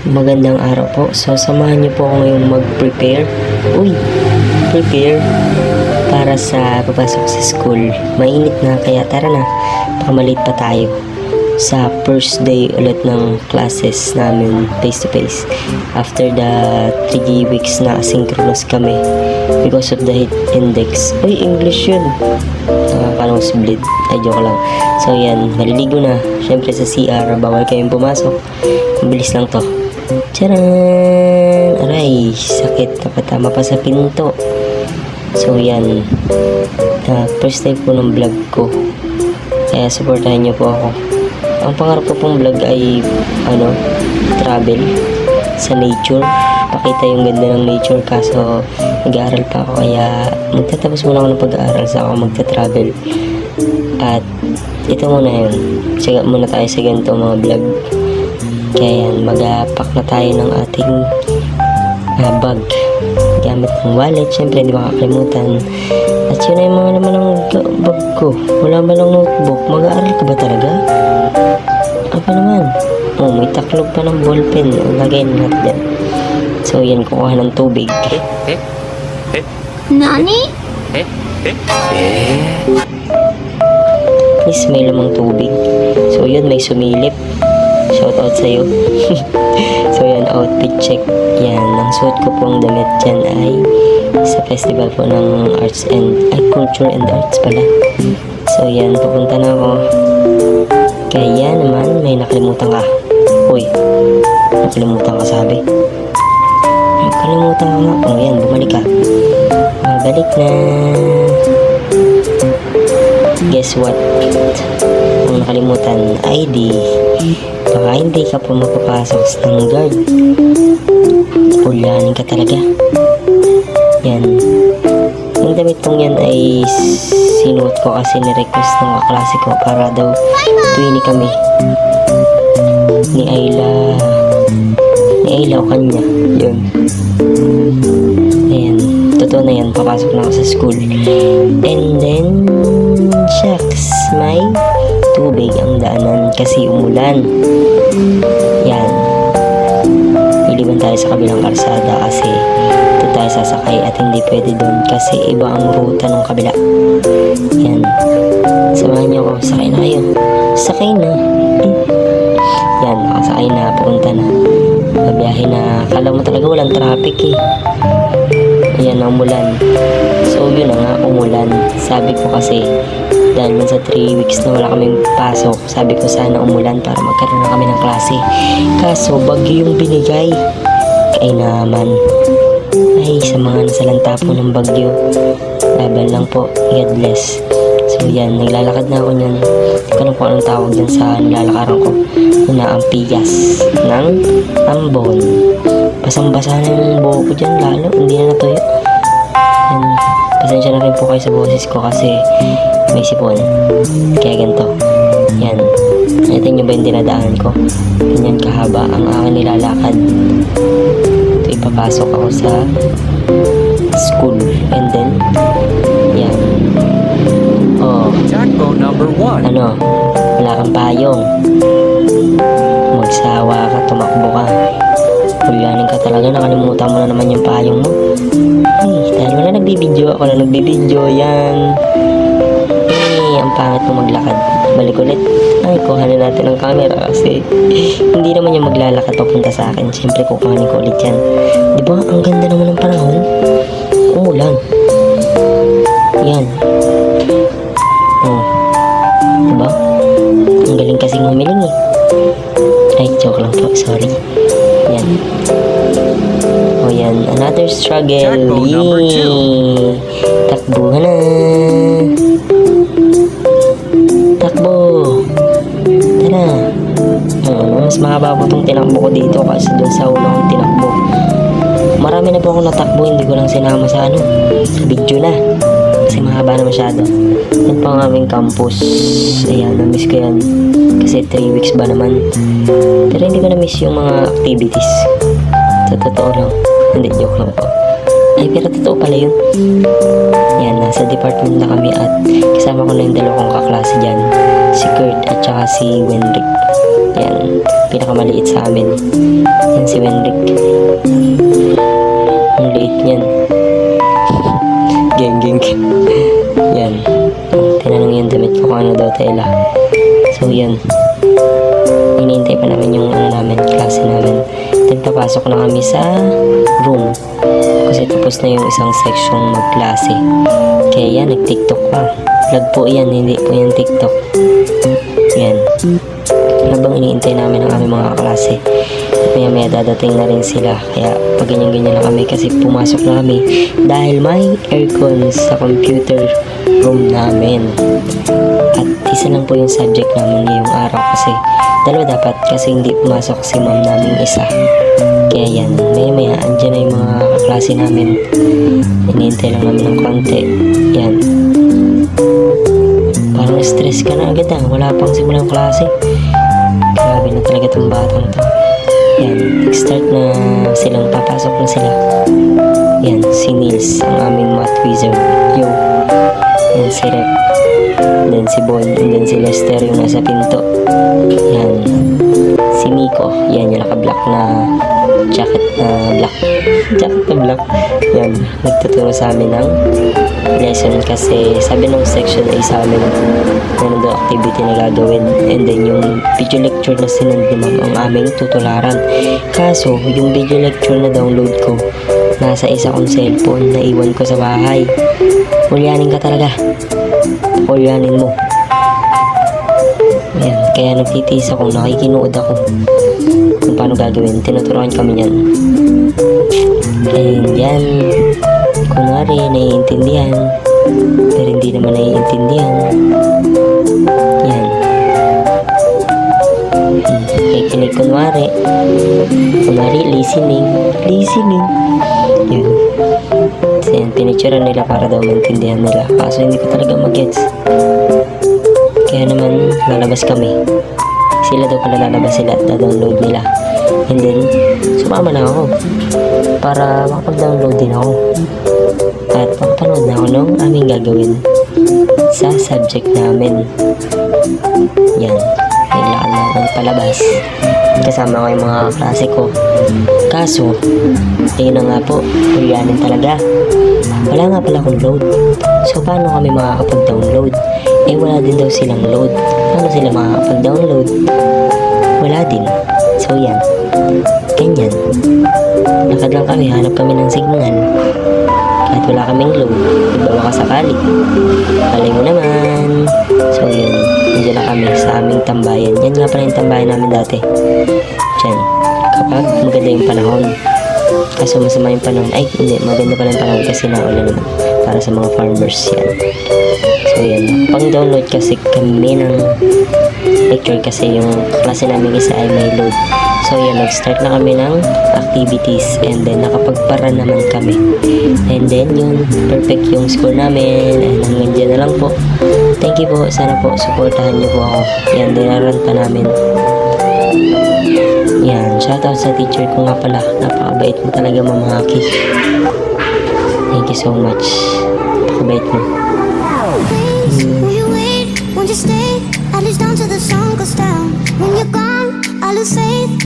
Magandang araw po. So, samahan niyo po ako ngayong mag-prepare. Prepare para sa papasok sa school. Mainit na, kaya tara na. Baka malate pa tayo sa first day ulit ng classes namin face-to-face. After the 3 weeks na asynchronous kami because of the heat index. English yun. Parang split. Ay, joke lang. So, yan. Maliligo na. Siyempre sa CR, bawal kayong pumasok. Mabilis lang to. Charan! Aray, sakit. Napatama pa sa pinto. So, yan. First time po ng vlog ko. Kaya supportahan niyo po ako. Ang pangarap ko pong vlog ay, travel sa nature. Pakita yung ganda ng nature. Kaso, nag-aaral pa ako. Kaya, magtatapos muna ako ng pag-aaral sa ako magta-travel. At, ito muna yun. Siga muna tayo sa ganito mga vlog. Kaya yan, mag-pack na tayo ng ating bag. Gamit ng wallet, syempre hindi makakalimutan. At yun ay mga naman ng bag ko. Wala ba lang notebook? Mag-aaral ka ba talaga? Apa naman? May taklog pa ng ballpen. Lagay na natin dyan. So yan, kukuha ng tubig. Nani? Please, may lamang tubig. So yun, may sumilip. Shout out sa'yo. So yan, outfit check. Yan, ang suot ko pong damit dyan ay sa festival po ng culture and arts pala. So yan, pupunta na ako. Kaya naman, may nakalimutan ka. Nakalimutan ka sabi. Nakalimutan ka nga. Yan, bumalik ka. Balik na. Guess what? Ang nakalimutan, ID. Baka hindi ka po mapapasok sa standard. Ulanin ka talaga. Yan. Yung damit pong yan ay sinuot ko kasi ni-request ng kaklase ko para daw tuwini kami ni Ayla o kanya. Yun. Ayan. Totoo na yan. Papasok na ako sa school. And then, shucks, may tubig ang daanan kasi umulan. Yan. Iliban tayo sa kabilang kalsada kasi ito tayo sasakay at hindi pwede doon kasi iba ang ruta ng kabila. Yan. Samahan niyo ako. Sakay na kayo. Sakay na. Yan. Nakasakay na. Pupunta na. Mabiyahe na. Kala mo talaga walang traffic eh. Yan ang umulan. So yun na nga, umulan. Sabi ko kasi dahil man sa 3 weeks na wala kaming pasok, sabi ko sana umulan para magkaroon na kami ng klase. Kaso bagyo yung binigay. Kaya naman, ay sa mga nasalanta po ng bagyo, laban lang po. God bless. So yan, naglalakad na ako niyan. Hindi ko alam kung anong tawag dyan sa nilalakaran ko. Una ang piyas ng ambon. Basang-basa na yung buho ko dyan lalo. Hindi na natuyo. Yan. Pasensya na rin po kayo sa boses ko kasi may sipon. Kaya ganito. Yan. Nakita nyo ba yung dinadaanan ko? Ganyan kahaba ang aking nilalakad. Ito ipapasok ako sa school. And then, yan. Jackbo number 1. Wala kang payong. Magsawa ka, tumakbo ka. Ulanin ka talaga, nakalimutan mo na naman yung payong mo. Dahil wala nagbibideo, ako na nagbibideo. Yan. Ang pangit mo maglakad. Balik ulit. Kuhanin natin ang camera kasi hindi naman yung maglalakad papunta sa akin. Siyempre kukuhanin ko ulit yan. Diba, ang ganda naman ng panahon. Umulan. Yan. Diba? Ang galing kasing humiling eh. Ay, joke lang po. Sorry. Yan. Yan. Another struggle. Jackbo number 2. Takbo na. Takbo. Tara. Mas mahaba po itong tinakbo ko dito kasi dun sa unang tinakbo. Marami na po akong natakbo. Hindi ko lang sinama sa sa video na. Kasi mahaba na masyado. Yan po ang aming campus. Ayan, na-miss ko yan. Kasi 3 weeks ba naman. Pero hindi ko na-miss yung mga activities. Sa totoo lang. Hindi, joke lang po. Ay, pero totoo pala yun. Yan, nasa department na kami at kasama ko na yung dalawang kaklase dyan. Si Kurt at saka si Wenrick. Yan, pinakamaliit sa amin. Yan si Wenrick. Ang liit niyan. Geng. Yan. Tinanong yung damit ko kung ano daw tela. So yan. Hinihintay pa namin yung klase namin. Then papasok na kami sa room. Kasi tapos na yung isang section magklase. Kaya yan, nag-tiktok pa. Vlog po yan, hindi po yan tiktok. Yan. Habang iniintay namin ang aming mga klase, maya dadating na rin sila. Kaya pag ganyan-ganyan na kami kasi pumasok na kami dahil may aircon sa computer room namin. At isa lang po yung subject namin ngayong araw kasi dalawa dapat kasi hindi pumasok si ma'am namin isa. Kaya yan, maya andyan na yung mga kaklase namin. Iniintay lang namin ng konti. Yan. Parang stress ka na agad wala pang simulang klase. Grabe na talaga itong batang to. Yan, nag-start na silang papasok na sila. Yan, si Nils, ang aming math wizard. Yo. Yan si Rep. Then si Bon, and then si Lester yung nasa pinto. Yan. Si Miko, yan yung naka-black na jacket na black. Jacket na black. Yan, nagtuturo sa amin ng lesson kasi sabi ng section A sa amin na nando activity na gagawin, and then yung video lecture na sinend ni ma'am ang aming tutularan. Kaso yung video lecture na download ko nasa isa kong cellphone na iwan ko sa bahay. Hulyanin ka talaga, hulyanin mo. Yan, kaya nagtitiis ako, nakikinood ako kung paano gagawin. Tinuturuan kami yan. And yan, kunwari naiintindihan pero hindi naman naiintindihan. Yan, kikinig kunwari listening. Yan. So yan, pinicturean nila para daw maintindihan nila, kaso hindi ko talaga mag-gets. Kaya naman lalabas kami. Sila daw pala lalabas sila at download nila. And then sumama na ako para makapag-download din ako at makapanood na ako ng aming gagawin sa subject namin. Yan, naglaan na ako palabas kasama ko yung mga klase ko. Kaso ayun na nga po, hulyanin talaga. Wala nga pala akong load. So paano kami makakapag-download? Eh wala din daw silang load. Paano sila makakapag-download? Wala din. So yan, ganyan. Lakad lang kami, hanap kami ng signal. Kahit wala kaming load, ibawa ka sakali. Palay mo naman. So yun, nandiyan na kami sa aming tambayan. Yan nga pala yung tambayan namin dati. Diyan, kapag maganda yung panahon. Kaso masama yung panahon. Ay, hindi, maganda pala yung panahon kasi naulan naman. Para sa mga farmers yan. So yan, pang-download kasi kami ng lecture kasi yung klase namin isa ay may load. So yan, nag-start na kami ng activities and then nakapagpara naman kami. And then yun, perfect yung score namin and hanggang dyan na lang po. Thank you po, sana po supportahan niyo po ako. Yan, dinaran pa namin. Yan, shoutout sa teacher ko nga pala. Napakabait mo talaga, Mama Aki. Thank you so much. Napakabait mo. Will you wait? Won't you stay? At least down till the sun goes down. When you're gone, I lose faith.